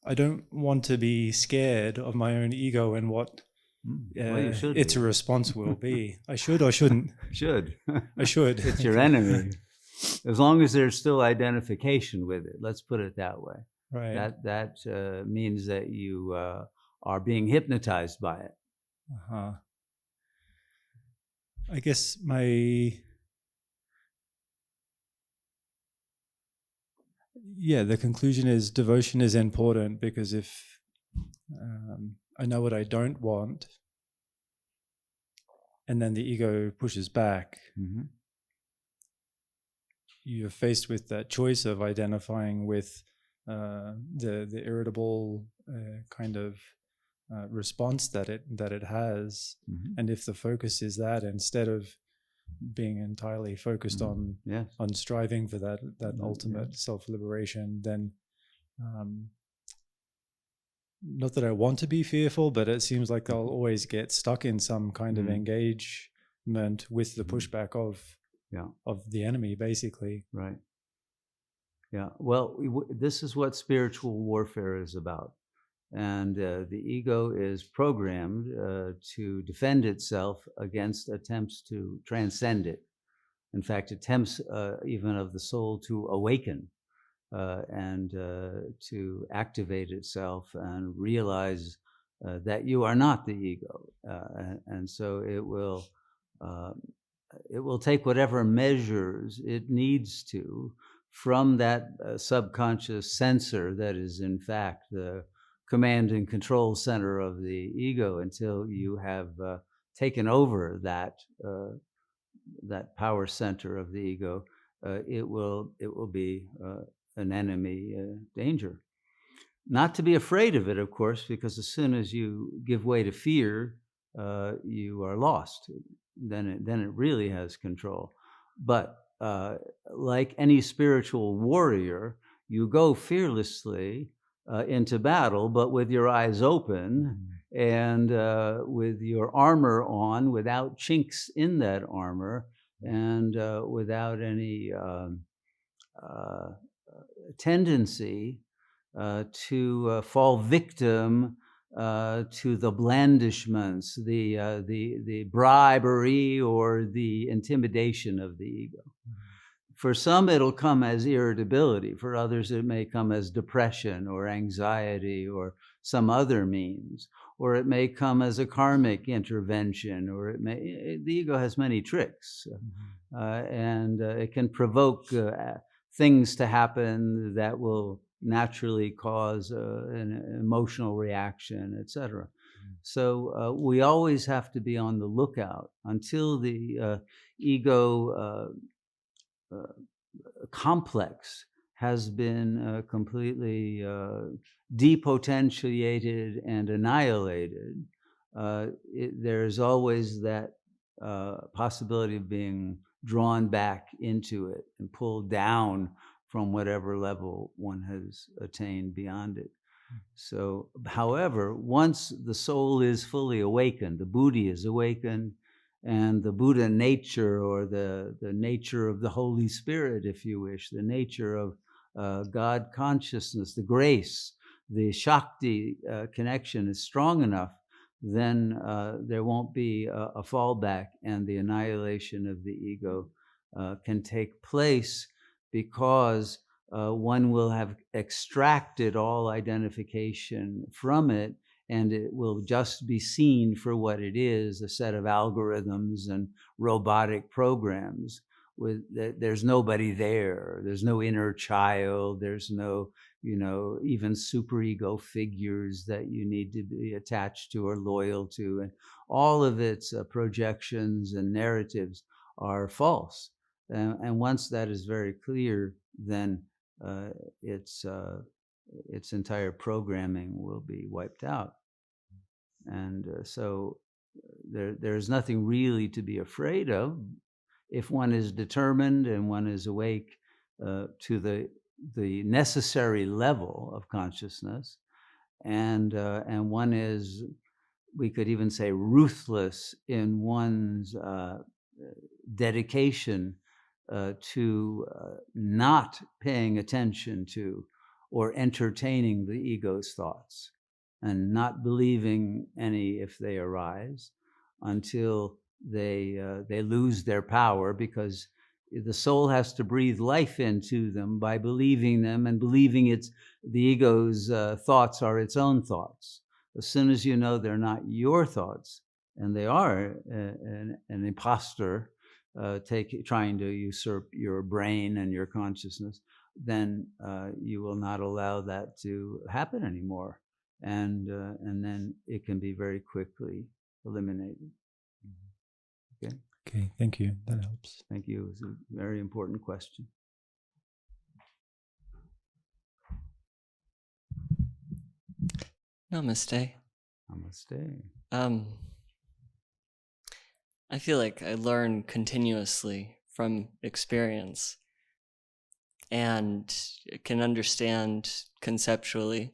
I don't want to be scared of my own ego and what Well, you should its be. response will be. I should or shouldn't? Should. I should. It's your enemy. As long as there's still identification with it, let's put it that way. Right. That means that you are being hypnotized by it. Uh-huh. I guess the conclusion is devotion is important, because if I know what I don't want, and then the ego pushes back, you're faced with that choice of identifying with the irritable kind of response that it has, and if the focus is that, instead of being entirely focused on striving for that ultimate self-liberation, then not that I want to be fearful, but it seems like I'll always get stuck in some kind of engagement with the pushback of the enemy, basically. Right. Yeah. Well, this is what spiritual warfare is about. And the ego is programmed to defend itself against attempts to transcend it. In fact, attempts even of the soul to awaken and to activate itself and realize that you are not the ego. And so it will take whatever measures it needs to from that subconscious sensor that is in fact the command and control center of the ego, until you have taken over that power center of the ego. It will be an enemy danger. Not to be afraid of it, of course, because as soon as you give way to fear, you are lost. Then it really has control. But like any spiritual warrior, you go fearlessly into battle, but with your eyes open and with your armor on, without chinks in that armor, and without any tendency to fall victim to the blandishments, the bribery, or the intimidation of the ego. For some, it'll come as irritability. For others, it may come as depression or anxiety or some other means. Or it may come as a karmic intervention, or the ego has many tricks. And it can provoke things to happen that will naturally cause an emotional reaction, etc. So we always have to be on the lookout until the ego complex has been completely depotentiated and annihilated. There's always that possibility of being drawn back into it and pulled down from whatever level one has attained beyond it. So, however, once the soul is fully awakened, the buddhi is awakened, and the Buddha nature, or the nature of the Holy Spirit, if you wish, the nature of God consciousness, the grace, the Shakti connection is strong enough, then there won't be a fallback, and the annihilation of the ego can take place, because one will have extracted all identification from it, and it will just be seen for what it is, a set of algorithms and robotic programs. There's nobody there. There's no inner child. There's no, even superego figures that you need to be attached to or loyal to. And all of its projections and narratives are false. And once that is very clear, then its entire programming will be wiped out. And so there's nothing really to be afraid of if one is determined and one is awake to the necessary level of consciousness, and one is, we could even say, ruthless in one's dedication to not paying attention to or entertaining the ego's thoughts and not believing any if they arise until they lose their power, because the soul has to breathe life into them by believing them and believing the ego's thoughts are its own thoughts. As soon as you know they're not your thoughts, and they are an imposter trying to usurp your brain and your consciousness, then you will not allow that to happen anymore, and then it can be very quickly eliminated. Okay. Okay, thank you. That helps. Thank you. It's a very important question. Namaste. Namaste. I feel like I learn continuously from experience and can understand conceptually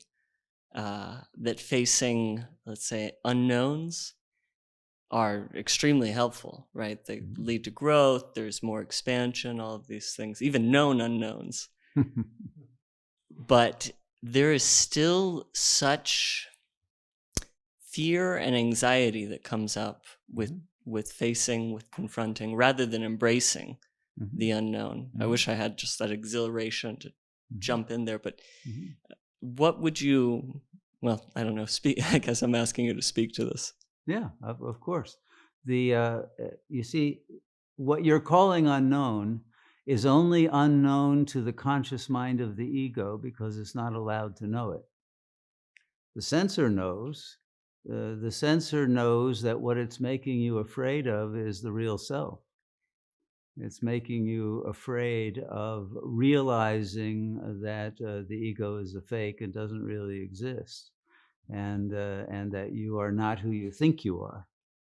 that facing, let's say, unknowns are extremely helpful, right? They lead to growth, there's more expansion, all of these things, even known unknowns. But there is still such fear and anxiety that comes up with facing, with confronting, rather than embracing the unknown. I wish I had just that exhilaration to jump in there, but what would you, well, I don't know, I guess I'm asking you to speak to this. Yeah, of course. You see, what you're calling unknown is only unknown to the conscious mind of the ego because it's not allowed to know it. The sensor knows. The sensor knows that what it's making you afraid of is the real self. It's making you afraid of realizing that the ego is a fake and doesn't really exist, and that you are not who you think you are,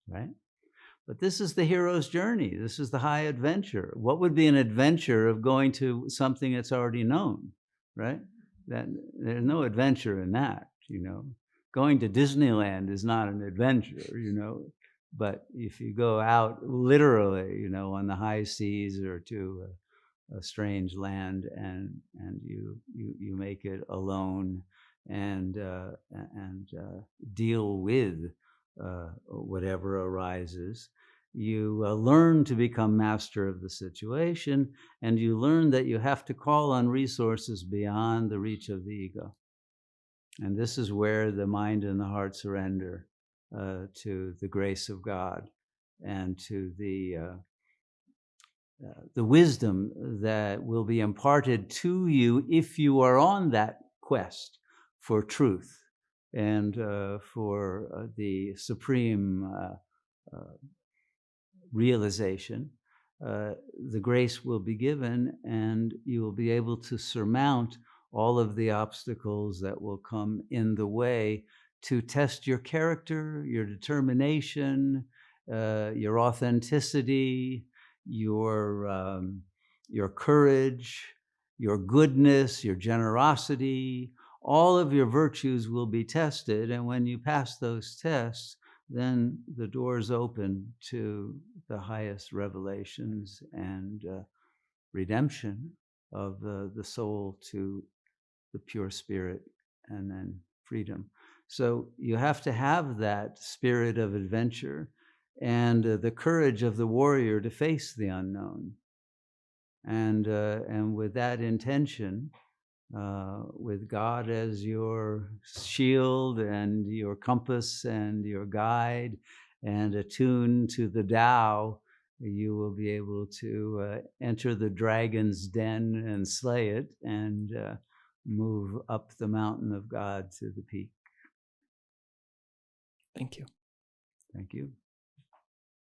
right? But this is the hero's journey. This is the high adventure. What would be an adventure of going to something that's already known, right? That there's no adventure in that, you know. Going to Disneyland is not an adventure, you know. But if you go out literally, you know, on the high seas or to a strange land, and you make it alone and deal with whatever arises, you learn to become master of the situation, and you learn that you have to call on resources beyond the reach of the ego. And this is where the mind and the heart surrender to the grace of God and to the wisdom that will be imparted to you if you are on that quest for truth and for the supreme realization. The grace will be given, and you will be able to surmount all of the obstacles that will come in the way to test your character, your determination, your authenticity, your courage, your goodness, your generosity. All of your virtues will be tested, and when you pass those tests, then the doors open to the highest revelations and redemption of the soul to the pure spirit, and then freedom. So you have to have that spirit of adventure and the courage of the warrior to face the unknown. And with that intention, with God as your shield and your compass and your guide, and attuned to the Tao, you will be able to enter the dragon's den and slay it, and move up the mountain of God to the peak. Thank you. Thank you.